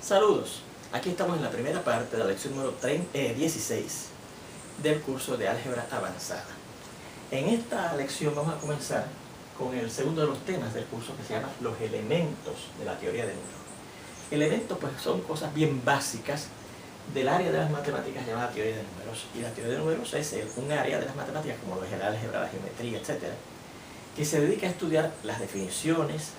Saludos, aquí estamos en la primera parte de la lección número 16 del curso de álgebra avanzada. En esta lección vamos a comenzar con el segundo de los temas del curso, que se llama los elementos de la teoría de números. Elementos pues son cosas bien básicas del área de las matemáticas llamada teoría de números, y la teoría de números es un área de las matemáticas como lo es el álgebra, la geometría, etc., que se dedica a estudiar las definiciones,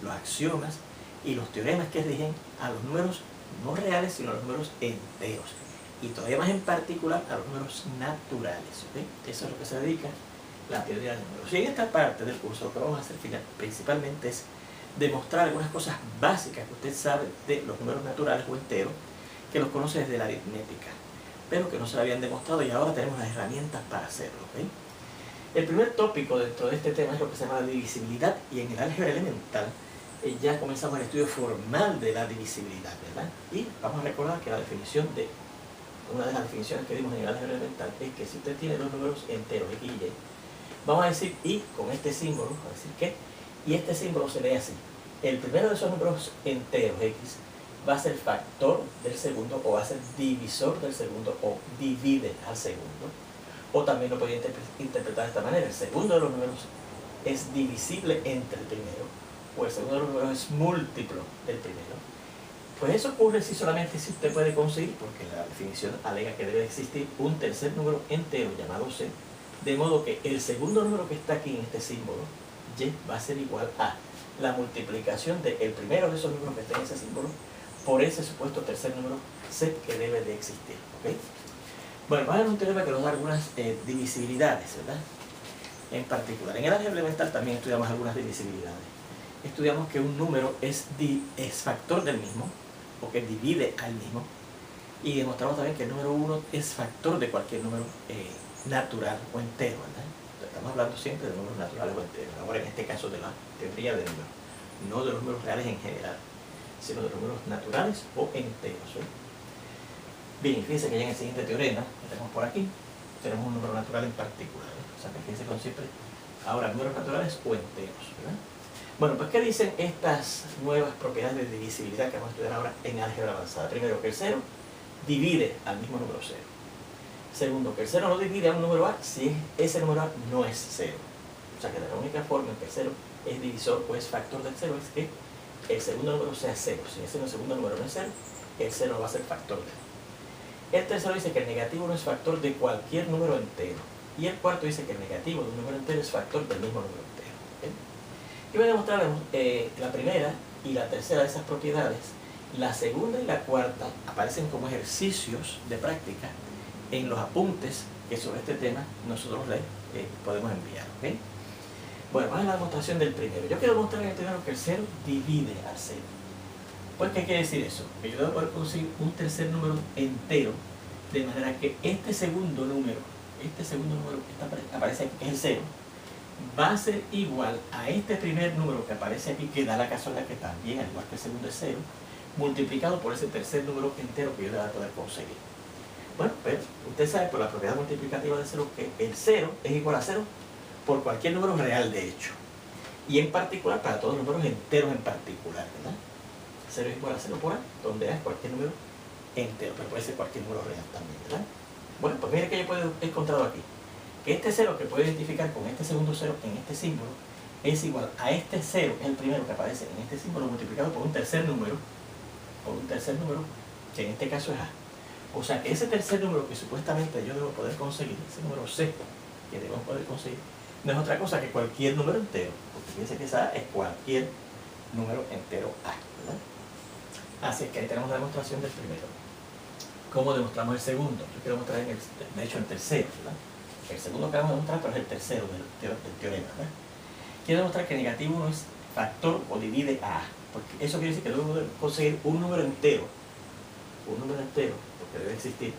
los axiomas y los teoremas que rigen a los números no reales, sino a los números enteros, y todavía más en particular a los números naturales. ¿Okay? Eso es lo que se dedica la teoría de números. Y en esta parte del curso lo que vamos a hacer principalmente es demostrar algunas cosas básicas que usted sabe de los números naturales o enteros, que los conoce desde la aritmética, pero que no se lo habían demostrado, y ahora tenemos las herramientas para hacerlo. ¿Okay? El primer tópico dentro de este tema es lo que se llama la divisibilidad, y en el álgebra elemental ya comenzamos el estudio formal de la divisibilidad, ¿verdad? Y vamos a recordar que la definición una de las definiciones que dimos en el álgebra elemental es que si usted tiene los números enteros x y y, vamos a decir y con este símbolo, a decir que, y este símbolo se lee así: el primero de esos números enteros x va a ser factor del segundo, o va a ser divisor del segundo, o divide al segundo. O también lo podría interpretar de esta manera: el segundo de los números es divisible entre el primero, o el segundo de los números es múltiplo del primero. Pues eso ocurre solamente si usted puede conseguir, porque la definición alega que debe existir un tercer número entero llamado c, de modo que el segundo número que está aquí en este símbolo, y, va a ser igual a la multiplicación del primero de esos números que está en ese símbolo por ese supuesto tercer número c que debe de existir. ¿Okay? Bueno, vamos a ver un teorema que nos da algunas divisibilidades, ¿verdad? En particular, en el álgebra elemental también estudiamos algunas divisibilidades. Estudiamos que un número es factor del mismo, o que divide al mismo, y demostramos también que el número 1 es factor de cualquier número natural o entero, ¿verdad? Estamos hablando siempre de números naturales o enteros, ahora en este caso de la teoría de números, no de los números reales en general, sino de los números naturales o enteros. Bien, fíjense que ya en el siguiente teorema, que tenemos por aquí, tenemos un número natural en particular, o sea que fíjense con siempre ahora números naturales o enteros, ¿verdad? Bueno, pues ¿qué dicen estas nuevas propiedades de divisibilidad que vamos a estudiar ahora en álgebra avanzada? Primero, que el 0 divide al mismo número 0. Segundo, que el 0 no divide a un número a si ese número a no es 0. O sea que la única forma en que el 0 es divisor o es factor del 0 es que el segundo número sea 0. Si ese segundo número no es 0, el 0 va a ser factor de 0. El tercero dice que el negativo no es factor de cualquier número entero. Y el cuarto dice que el negativo de un número entero es factor del mismo número entero. ¿Okay? Y voy a demostrar la primera y la tercera de esas propiedades. La segunda y la cuarta aparecen como ejercicios de práctica en los apuntes que sobre este tema nosotros les podemos enviar. ¿Okay? Bueno, vamos a la demostración del primero. Yo quiero demostrar en el primero que el 0 divide al 0. Pues, ¿qué quiere decir eso? Que yo debo poder conseguir un tercer número entero, de manera que este segundo número que aparece aquí, que es el 0, va a ser igual a este primer número que aparece aquí, que da la casualidad que también, al igual que el segundo es 0, multiplicado por ese tercer número entero que yo debo poder conseguir. Bueno, pero usted sabe por la propiedad multiplicativa de 0 que el 0 es igual a 0 por cualquier número real, de hecho. Y en particular para todos los números enteros en particular, ¿verdad? 0 es igual a 0 por a, donde a es cualquier número entero, pero puede ser cualquier número real también, ¿verdad? Bueno, pues mire que yo he encontrado aquí que este 0 que puedo identificar con este segundo 0 en este símbolo es igual a este 0, que es el primero que aparece en este símbolo, multiplicado por un tercer número, que en este caso es a. O sea que ese tercer número que supuestamente yo debo poder conseguir, ese número c que debo poder conseguir, no es otra cosa que cualquier número entero, porque fíjense que esa a es cualquier número entero a, ¿verdad? Así es que ahí tenemos la demostración del primero. ¿Cómo demostramos el segundo? Yo quiero mostrar de hecho el tercero, ¿verdad? El segundo que vamos a demostrar, pero es el tercero del teorema, ¿verdad? Quiero demostrar que negativo 1 es factor o divide a, porque eso quiere decir que debo conseguir un número entero, porque debe existir,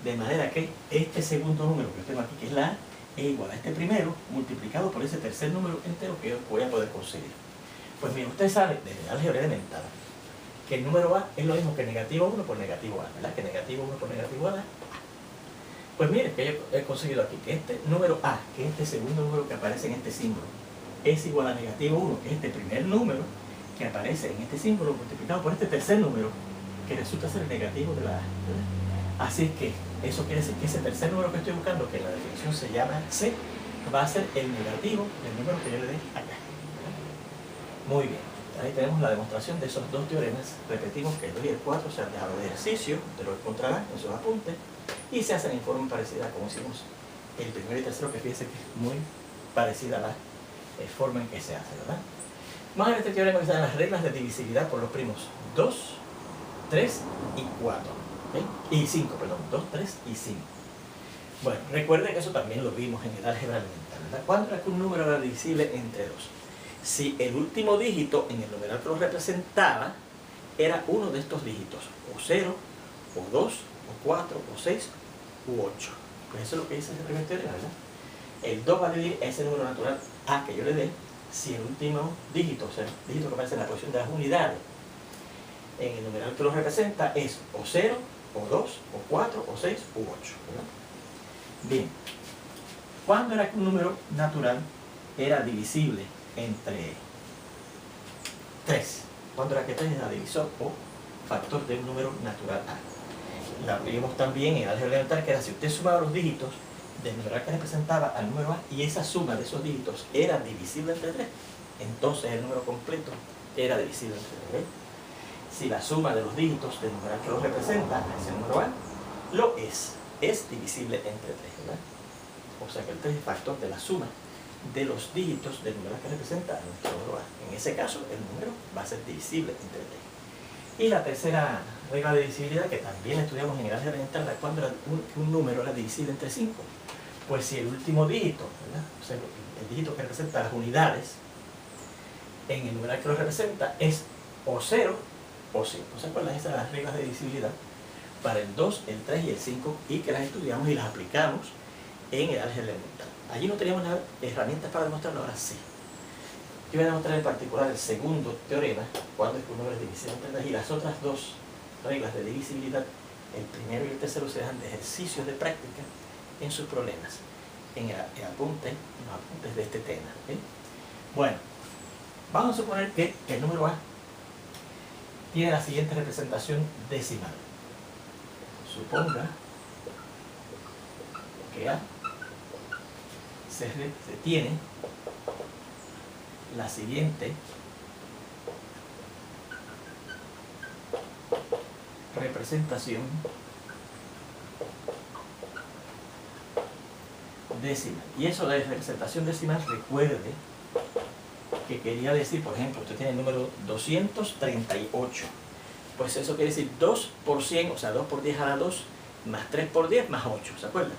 de manera que este segundo número que yo tengo aquí, que es la a, es igual a este primero multiplicado por ese tercer número entero que yo voy a poder conseguir. Pues mire, usted sabe desde la álgebra elemental que el número a es lo mismo que negativo 1 por negativo a, ¿verdad? Que negativo 1 por negativo a. Pues mire, que yo he conseguido aquí que este número a, que es este segundo número que aparece en este símbolo, es igual a negativo 1, que es este primer número que aparece en este símbolo multiplicado por este tercer número que resulta ser el negativo de la A, ¿verdad? Así que eso quiere decir que ese tercer número que estoy buscando, que en la definición se llama C, va a ser el negativo del número que yo le dé acá, ¿verdad? Muy bien, ahí tenemos la demostración de esos dos teoremas. Repetimos que el 2 y el 4 se han dejado de ejercicio, te lo encontrarán en sus apuntes, y se hacen en forma parecida como hicimos el primero y tercero, que fíjense que es muy parecida a la forma en que se hace, ¿verdad? Vamos a ver este teorema que se llama las reglas de divisibilidad por los primos 2, 3 y 4. ¿Okay? Y 5, perdón, 2, 3 y 5. Bueno, recuerden que eso también lo vimos en el álgebra elemental, ¿verdad? ¿Cuándo era que un número era divisible entre 2? Si el último dígito en el numeral que lo representaba era uno de estos dígitos, o 0, o 2, o 4, o 6, u 8. Pues eso es lo que dice el primer teorema, ¿verdad? El 2 va a dividir ese número natural A que yo le dé si el último dígito, o sea, el dígito que aparece en la posición de las unidades en el numeral que lo representa es o 0, o 2, o 4, o 6, u 8, ¿verdad? Bien, ¿cuándo era que un número natural era divisible entre 3? ¿Cuándo era que 3 era divisor o factor de un número natural A? La vimos también en el álgebra elemental, que era si usted sumaba los dígitos del numeral que representaba al número A y esa suma de esos dígitos era divisible entre 3, entonces el número completo era divisible entre 3. Si la suma de los dígitos del numeral que lo representa, ese número A, lo es divisible entre 3, ¿verdad? O sea que el 3 es factor de la suma de los dígitos del numeral que representa a nuestro número A. En ese caso, el número va a ser divisible entre 3. Y la tercera regla de divisibilidad, que también estudiamos en el álgebra elemental, era cuando un número era divisible entre 5. Pues si el último dígito, ¿verdad? O sea, el dígito que representa las unidades en el numeral que lo representa es o 0 o 5. ¿Se acuerdan? Esas son las reglas de divisibilidad para el 2, el 3 y el 5, y que las estudiamos y las aplicamos en el álgebra elemental. Allí no teníamos las herramientas para demostrarlo, ahora sí. Yo voy a demostrar en particular el segundo teorema, cuando es que un número es divisible entre 3, y las otras dos reglas de divisibilidad, el primero y el tercero, se dejan de ejercicios de práctica en sus problemas, en los apuntes de este tema. ¿Okay? Bueno, vamos a suponer que el número A tiene la siguiente representación decimal. Suponga que A se tiene la siguiente representación decimal. Y eso de representación decimal, recuerde que quería decir, por ejemplo, usted tiene el número 238. Pues eso quiere decir 2 por 100, o sea, 2 por 10 a la 2, más 3 por 10, más 8, ¿se acuerdan?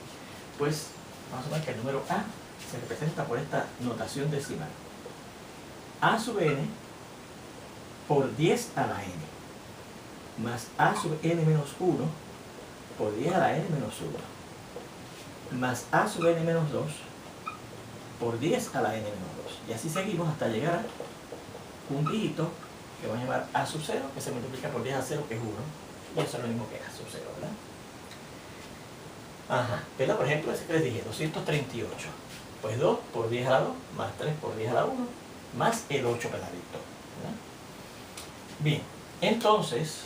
Pues vamos a ver que el número A se representa por esta notación decimal. A sub n por 10 a la n, más A sub n menos 1 por 10 a la n menos 1, más A sub n menos 2 por 10 a la n menos 2. Y así seguimos hasta llegar a un dígito que vamos a llamar A sub 0, que se multiplica por 10 a 0, que es 1. Y eso es lo mismo que A sub 0, ¿verdad? Ajá, ¿verdad? Por ejemplo, ese que les dije, 238. Pues 2 por 10 a la 2, más 3 por 10 a la 1, más el 8 peladito, ¿verdad? Bien, entonces,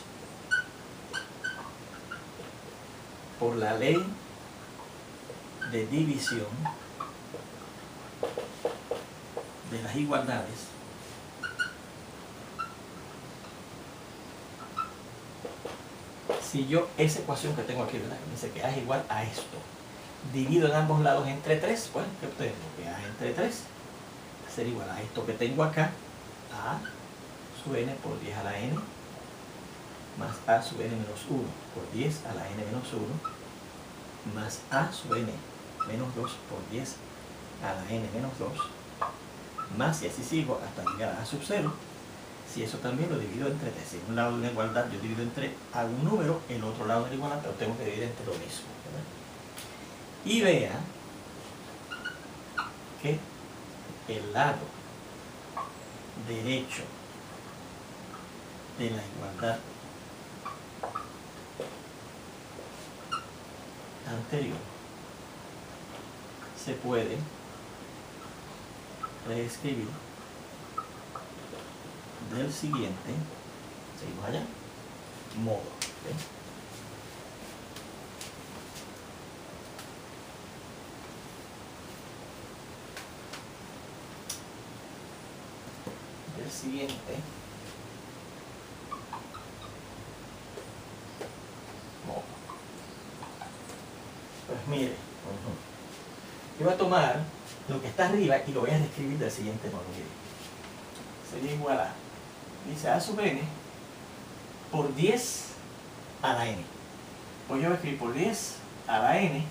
por la ley de división de las igualdades, si yo esa ecuación que tengo aquí, ¿verdad? Que dice que A es igual a esto, divido en ambos lados entre 3, pues, ¿qué obtengo? Que A entre 3 va a ser igual a esto que tengo acá, A sub n por 10 a la n, más A sub n menos 1 por 10 a la n menos 1, más A sub n menos 2 por 10 a la n menos 2, más, y así sigo hasta llegar a A sub 0. Si eso también lo divido entre 3, si en un lado de la igualdad yo divido entre algún número, el otro lado de la igualdad, pero tengo que dividir entre lo mismo, ¿verdad? Y vea que el lado derecho de la igualdad anterior se puede reescribir del siguiente, seguimos allá, modo. ¿Okay? El siguiente modo. Pues mire, yo voy a tomar lo que está arriba y lo voy a describir del siguiente modo. Mire, sería igual a, dice a sub n por 10 a la n. Pues yo voy a escribir por 10 a la n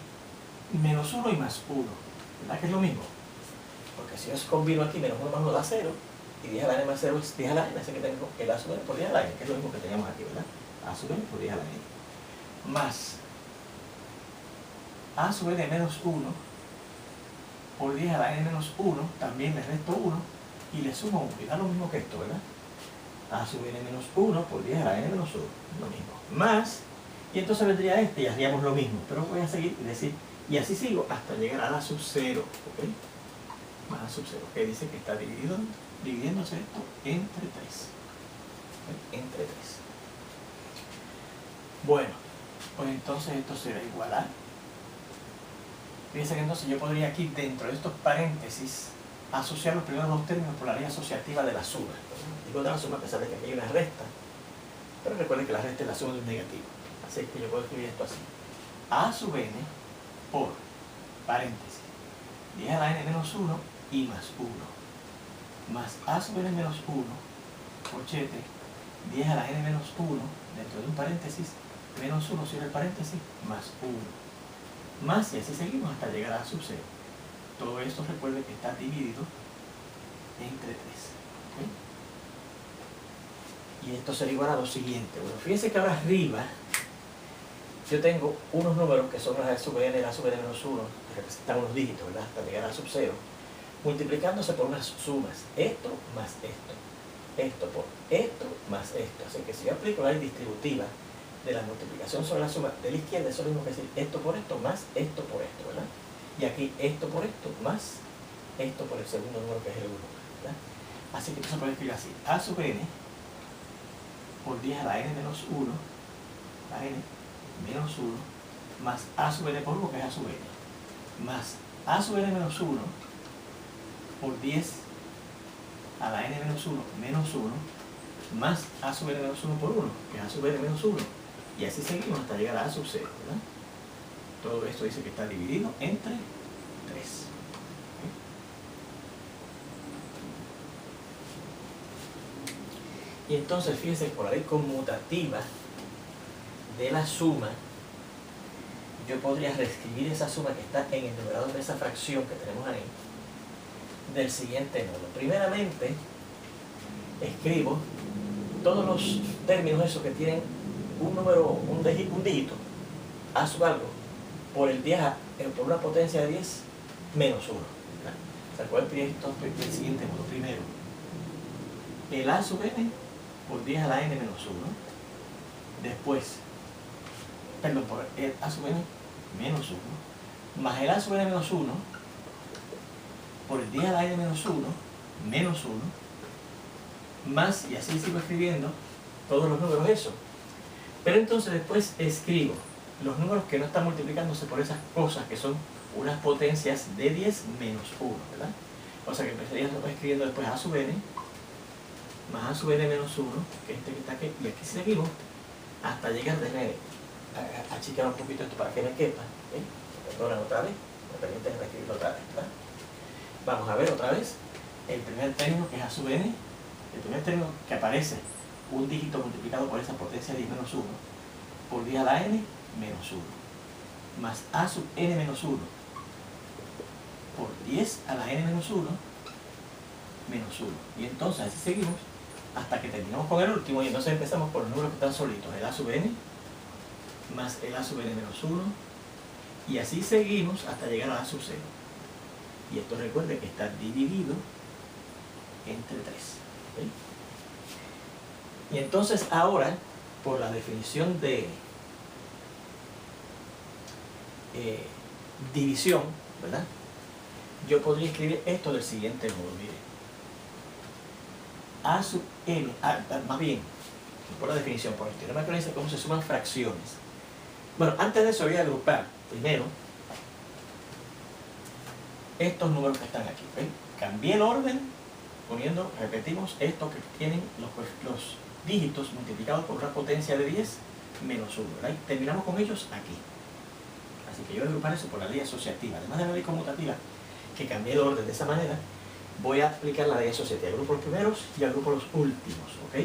menos 1 y más 1. ¿Verdad que es lo mismo? Porque si yo combino aquí menos 1 más 1 da 0, y 10 a la n más 0 es 10 a la n, así que tengo el a sub n por 10 a la n, que es lo mismo que teníamos aquí, ¿verdad? A sub n por 10 a la n. Más a sub n menos 1 por 10 a la n menos 1, también le resto 1 y le sumo 1, y da lo mismo que esto, ¿verdad? A sub n menos 1 por 10 a la n menos 1, lo mismo. Más, y entonces vendría este y haríamos lo mismo, pero voy a seguir y decir, y así sigo hasta llegar a la sub 0, ¿ok? Más a sub 0, que dice que está dividiéndose esto entre 3. ¿Okay? Entre 3. Bueno, pues entonces esto será igual a... Fíjense que entonces yo podría aquí dentro de estos paréntesis asociar los primeros dos términos por la ley asociativa de la suma. Digo de la suma a pesar de que aquí hay una resta, pero recuerden que la resta es la suma de un negativo. Así que yo puedo escribir esto así. A sub n por paréntesis 10 a la n menos 1 y más 1. Más a sub n menos 1 corchete 10 a la n menos 1 dentro de un paréntesis menos 1 cierra el paréntesis más 1. Más, y así seguimos hasta llegar a sub 0. Todo esto recuerde que está dividido entre 3. ¿Okay? Y esto sería igual a lo siguiente. Bueno, fíjense que ahora arriba yo tengo unos números que son la sub n y la sub n menos 1, que representan unos dígitos, ¿verdad? Hasta llegar a sub 0, multiplicándose por unas sumas. Esto más esto. Esto por esto más esto. Así que si yo aplico la ley distributiva de la multiplicación sobre la suma de la izquierda, eso es lo mismo que decir esto por esto más esto por esto, ¿verdad? Y aquí esto por esto más esto por el segundo número que es el 1, ¿verdad? Así que esto se puede escribir así: a sub n por 10 a la n menos 1, la n menos 1, más a sub n por 1, que es a sub n, más a sub n menos 1 por 10 a la n menos 1 menos 1, más a sub n menos 1 por 1, que es a sub n menos 1. Y así seguimos hasta llegar a a sub 0, ¿verdad? Todo esto dice que está dividido entre 3. ¿Okay? Y entonces fíjense que por la ley conmutativa de la suma, yo podría reescribir esa suma que está en el numerador de esa fracción que tenemos ahí del siguiente modo. Primeramente, escribo todos los términos esos que tienen un número, un dígito, a sub algo, por el 10 por una potencia de 10 menos 1. O sea, ¿cuál es esto del siguiente modo? Primero, el a sub n por 10 a la n menos 1. Después, perdón, por el a sub n menos 1, más el a sub n menos 1 por el 10 a la n menos 1 menos 1, más, y así sigo escribiendo todos los números eso. Pero entonces después escribo los números que no están multiplicándose por esas cosas que son unas potencias de 10 menos 1, ¿verdad? O sea que empezaría escribiendo después a sub n más a sub n menos 1, que es este que está aquí, y aquí seguimos hasta llegar a achicar un poquito esto para que me quepa. ¿Okay? Perdonan otra vez, me permiten reescribirlo otra vez, ¿verdad? Vamos a ver otra vez el primer término, que es a sub n, el primer término que aparece un dígito multiplicado por esa potencia de 10 menos 1 por 10 a la n menos 1, más a sub n menos 1 por 10 a la n menos 1 menos 1. Y entonces así seguimos hasta que terminamos con el último, y entonces empezamos por los números que están solitos, el a sub n más el a sub n menos 1, y así seguimos hasta llegar a a sub 0. Y esto recuerde que está dividido entre 3. ¿Okay? Y entonces ahora, por la definición de división, ¿verdad? Yo podría escribir esto del siguiente modo, mire. A sub n, más bien, por la definición, por el teorema que dice cómo se suman fracciones. Bueno, antes de eso voy a agrupar primero estos números que están aquí. ¿Ven? Cambié el orden poniendo, repetimos, esto que tienen los dígitos multiplicados por una potencia de 10 menos 1. ¿Verdad? Terminamos con ellos aquí. Así que yo voy a agrupar eso por la ley asociativa. Además de la ley conmutativa, que cambié el orden de esa manera, voy a aplicar la ley asociativa. Agrupo los primeros y agrupo los últimos. ¿Ok?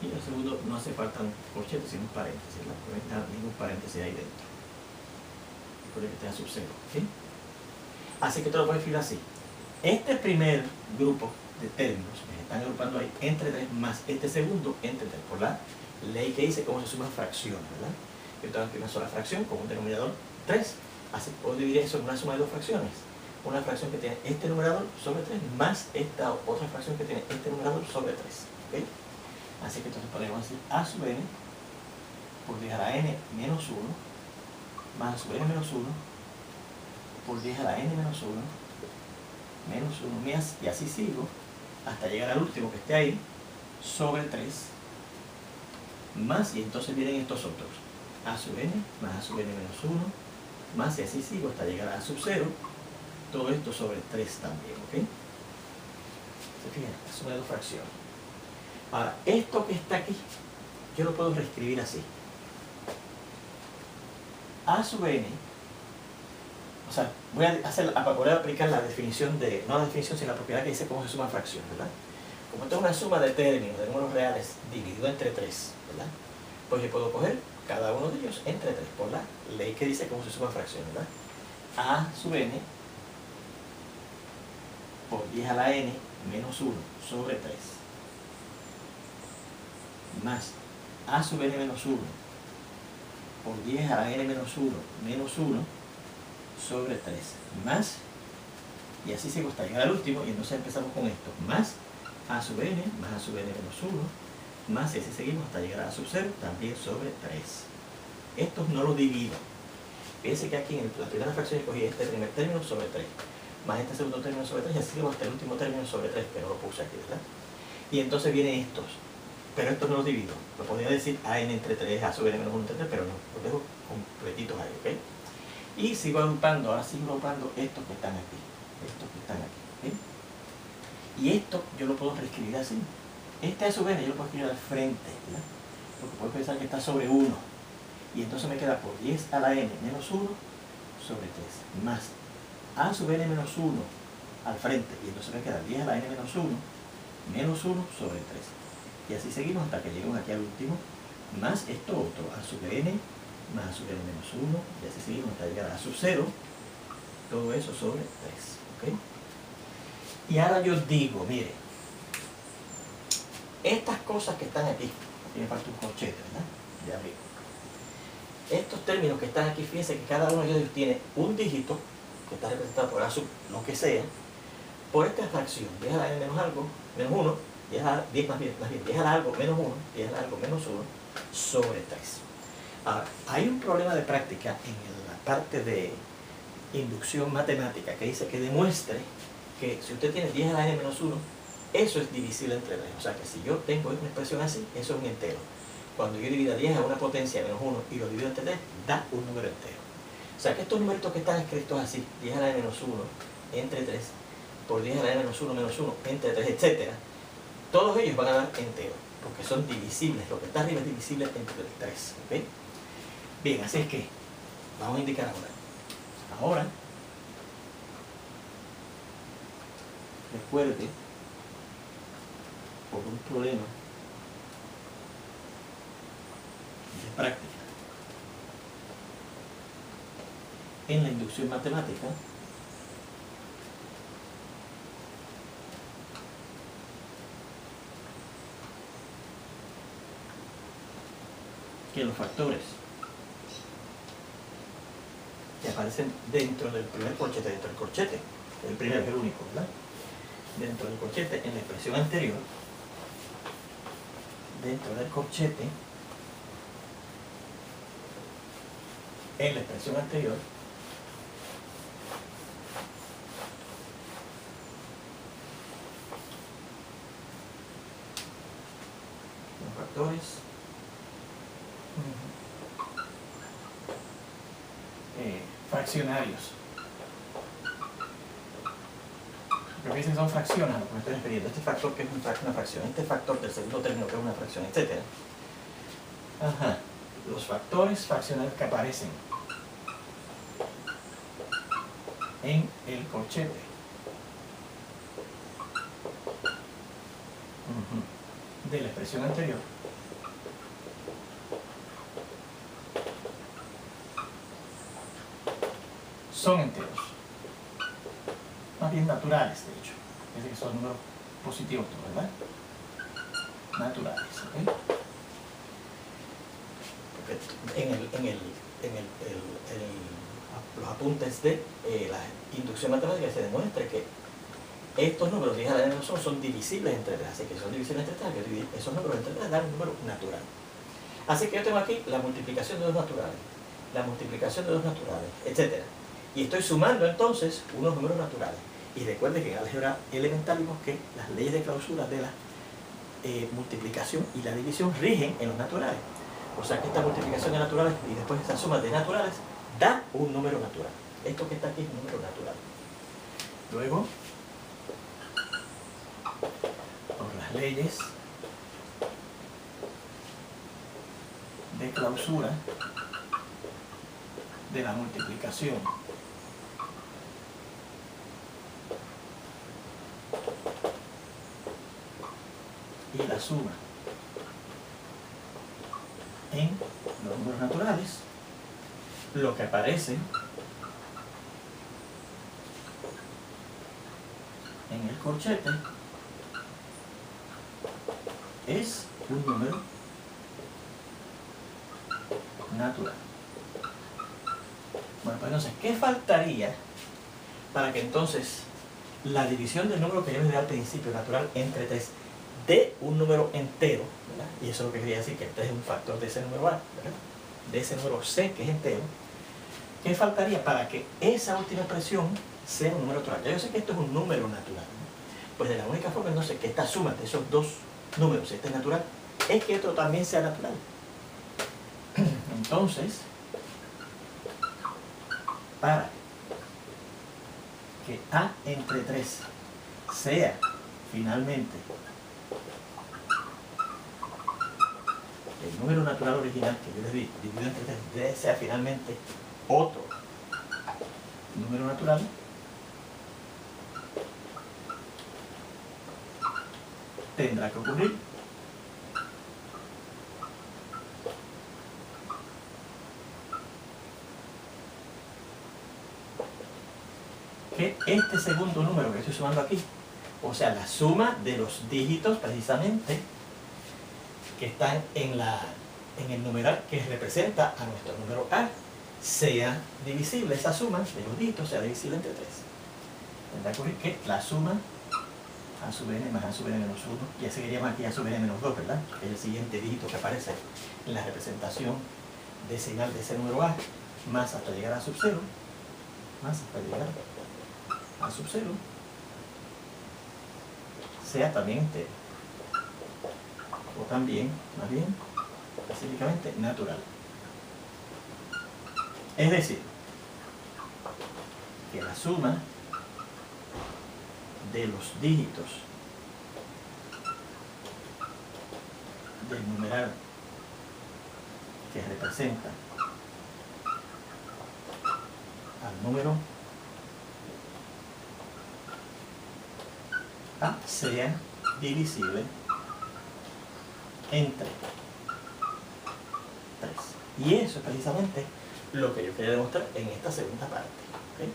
Y el segundo no hace falta un corchete, sino un paréntesis. No puede estar ningún paréntesis ahí dentro. Recuerde que tenga sub 0. ¿Okay? Así que te lo puedes escribir así. Este primer grupo de términos que se están agrupando ahí entre 3 más este segundo entre 3 por la ley que dice cómo se suman fracciones, ¿verdad? Yo tengo aquí una sola fracción con un denominador 3. Así puedo dividir eso en una suma de dos fracciones. Una fracción que tiene este numerador sobre 3 más esta otra fracción que tiene este numerador sobre 3. ¿Okay? Así que entonces podemos decir a sub n por 10 a la n menos 1 más a sub n menos 1 por 10 a la n menos 1 menos 1 más, y así sigo hasta llegar al último que esté ahí sobre 3 más, y entonces vienen estos otros a sub n más a sub n menos 1 más, y así sigo hasta llegar a sub 0, todo esto sobre 3 también. ¿Ok? ¿Se fijan? La suma de dos fracciones. Ahora, esto que está aquí, yo lo puedo reescribir así. A sub n, o sea, voy a poder aplicar la definición de, no la definición, sino la propiedad que dice cómo se suman fracciones, ¿verdad? Como esto es una suma de términos, de números reales, dividido entre 3, ¿verdad? Pues yo puedo coger cada uno de ellos entre 3, por la ley que dice cómo se suman fracciones, ¿verdad? A sub n por 10 a la n menos 1 sobre 3 más a sub n menos 1 por 10 a la n menos 1 menos 1 sobre 3 más, y así sigo hasta llegar al último, y entonces empezamos con esto, más a sub n más a sub n menos 1 más, y así seguimos hasta llegar a sub 0 también sobre 3. Estos no los divido. Fíjense que aquí en la primera fracción escogí este primer término sobre 3 más este segundo término sobre 3, y así seguimos hasta el último término sobre 3, pero lo puse aquí, ¿verdad? Y entonces vienen estos, pero estos no los divido. Lo podría decir a n entre 3, a sub n menos 1 entre 3, pero no, los dejo completitos ahí, ¿ok? Y sigo agrupando, ahora sigo agrupando estos que están aquí, ¿ok? Y esto yo lo puedo reescribir así. Este a sub n yo lo puedo escribir al frente, ¿verdad? Porque puedo pensar que está sobre 1, y entonces me queda por 10 a la n menos 1 sobre 3, más a sub n menos 1 al frente, y entonces me queda 10 a la n menos 1 menos 1 sobre 3. Y así seguimos hasta que lleguemos aquí al último, más esto otro, a sub n más a sub n menos 1, y así seguimos hasta llegar a sub 0, todo eso sobre 3. ¿Ok? Y ahora yo digo, mire, estas cosas que están aquí, aquí me falta un corchete, ¿verdad? De arriba. Estos términos que están aquí, fíjense que cada uno de ellos tiene un dígito, que está representado por a sub lo que sea, por esta fracción, 10 a la n menos algo, menos 1, 10 a la, 10 más bien, 10 a la algo menos 1, 10 a la algo menos 1, sobre 3. Ahora, hay un problema de práctica en la parte de inducción matemática que dice que demuestre que si usted tiene 10 a la n menos 1, eso es divisible entre 3. O sea que si yo tengo una expresión así, eso es un entero. Cuando yo divido 10 a una potencia menos 1 y lo divido entre 3, da un número entero. O sea que estos numeritos que están escritos así, 10 a la n menos 1 entre 3, por 10 a la n menos 1 menos 1 entre 3, etc., todos ellos van a dar enteros, porque son divisibles. Lo que está arriba es divisible entre 3. ¿Okay? Bien, así es que vamos a indicar ahora. Ahora, recuerde, por un problema de práctica en la inducción matemática, que los factores que aparecen dentro del primer corchete, dentro del corchete, el primero es el único, ¿verdad? Dentro del corchete, en la expresión anterior, dentro del corchete, en la expresión anterior, factores fraccionarios. Lo que dicen son fracciones a lo que me estoy refiriendo. Este factor que es una fracción, este factor del segundo término que es una fracción, etc. Ajá. Los factores fraccionarios que aparecen en el corchete. De la expresión anterior son enteros, más bien naturales, de hecho. Es decir, que son números positivos, ¿verdad? Naturales, ¿ok? Porque los apuntes de la inducción matemática se demuestra que estos números, dije a la n son divisibles entre 3, así que son divisibles entre 3, que esos números entre 3 dan un número natural. Así que yo tengo aquí la multiplicación de dos naturales, la multiplicación de dos naturales, etc. Y estoy sumando entonces unos números naturales. Y recuerde que en álgebra elemental vimos que las leyes de clausura de la multiplicación y la división rigen en los naturales. O sea que esta multiplicación de naturales y después esta suma de naturales da un número natural. Esto que está aquí es un número natural. Luego, por las leyes de clausura de la multiplicación y la suma en los números naturales, lo que aparece en el corchete es un número natural. Bueno, pues entonces, ¿qué faltaría para que entonces la división del número que yo les di al principio, natural, entre 3, dé un número entero, ¿verdad? Y eso es lo que quería decir, que el 3 es un factor de ese número A, ¿verdad? De ese número C, que es entero. ¿Qué faltaría para que esa última expresión sea un número natural? Ya yo sé que esto es un número natural, ¿no? Pues de la única forma entonces que esta suma de esos dos números, este es natural, es que otro también sea natural. Entonces, para que A entre 3 sea finalmente el número natural original que yo les di, dividido entre 3, sea finalmente otro número natural, tendrá que ocurrir que este segundo número que estoy sumando aquí, o sea, la suma de los dígitos precisamente que están en el numeral que representa a nuestro número A, sea divisible, esa suma de los dígitos sea divisible entre 3. Tendrá que ocurrir que la suma A sub n más A sub n menos 1, ya se llama aquí A sub n menos 2, ¿verdad? Que es el siguiente dígito que aparece en la representación decimal de ese número A, más hasta llegar a sub 0, más hasta llegar a sub 0, sea también entero. O también, más bien, específicamente natural. Es decir, que la suma de los dígitos del numeral que representa al número A sea divisible entre 3. Y eso es precisamente lo que yo quería demostrar en esta segunda parte. ¿Okay?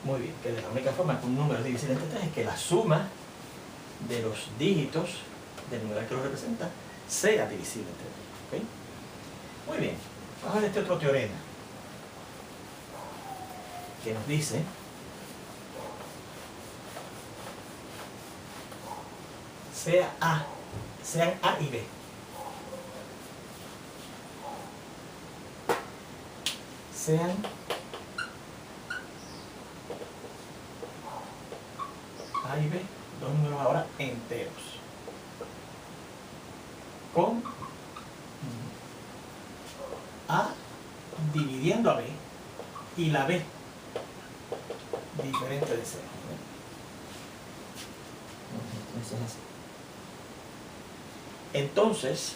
Muy bien, que de la única forma que un número es divisible entre 3 es que la suma de los dígitos del numeral que lo representa sea divisible entre 3. ¿Okay? Muy bien, vamos a ver este otro teorema que nos dice sean A y B. Sean A y B, dos números ahora enteros. con A dividiendo a B y la B diferente de 0. Entonces,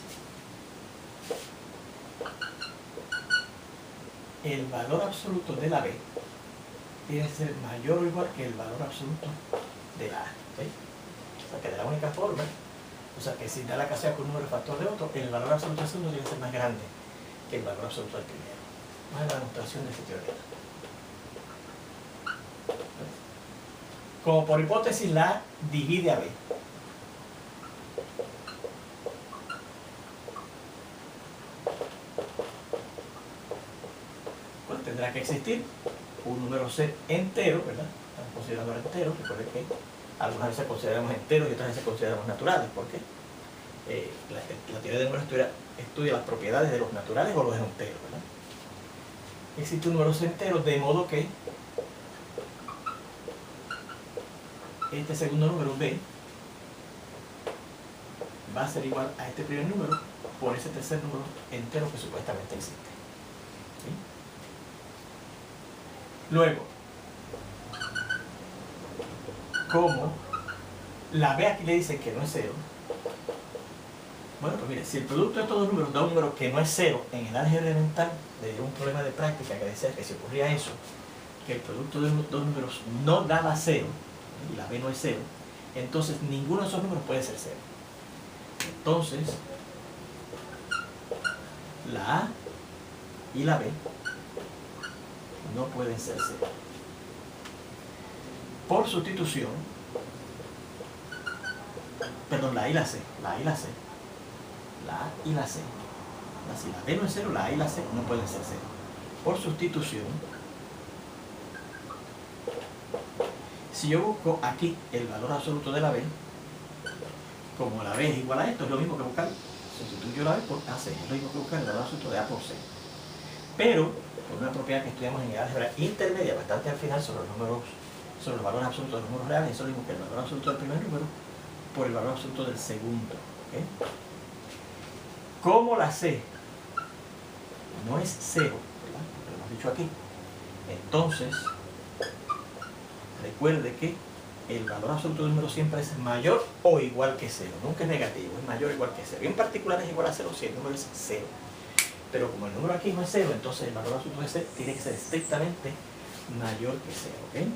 el valor absoluto de la B tiene que ser mayor o igual que el valor absoluto de la A. ¿Sí? O sea que de la única forma, o sea que si da la casilla con un número factor de otro, el valor absoluto del segundo tiene que ser más grande que el valor absoluto del primero. Vamos a ver la demostración de este teorema. Como por hipótesis la A divide a B. Pues tendrá que existir un número C entero, ¿verdad? Estamos considerando enteros. Recuerden que algunas veces consideramos enteros y otras veces consideramos naturales, porque la teoría de números estudia las propiedades de los naturales o los enteros, ¿verdad? Existe un número C entero, de modo que este segundo número B va a ser igual a este primer número por ese tercer número entero que supuestamente existe. ¿Sí? Luego, como la B aquí le dice que no es 0, bueno, pues mire, si el producto de estos dos números da un número que no es 0, en el álgebra elemental le dio un problema de práctica que decía que si ocurría eso, que el producto de dos números no daba 0, y la B no es 0, entonces ninguno de esos números puede ser 0. Entonces, la A y la B no pueden ser 0. Por sustitución, perdón, la A y la C, la A y la C, la A y la C. Si la B no es 0, la A y la C no pueden ser 0. Por sustitución, si yo busco aquí el valor absoluto de la B, como la B es igual a esto, es lo mismo que buscar, sustituyo la B por AC, es lo mismo que buscar el valor absoluto de A por C. Pero, por una propiedad que estudiamos en el álgebra intermedia, bastante al final, sobre los valores absolutos de los números reales, es lo mismo que el valor absoluto del primer número por el valor absoluto del segundo. ¿Okay? Como la C no es 0, ¿verdad? Lo hemos dicho aquí, entonces recuerde que el valor absoluto del número siempre es mayor o igual que 0, nunca es negativo, es mayor o igual que 0. Y en particular es igual a 0 si el número es 0. Pero como el número aquí no es 0, entonces el valor absoluto de C tiene que ser estrictamente mayor que 0. ¿Okay?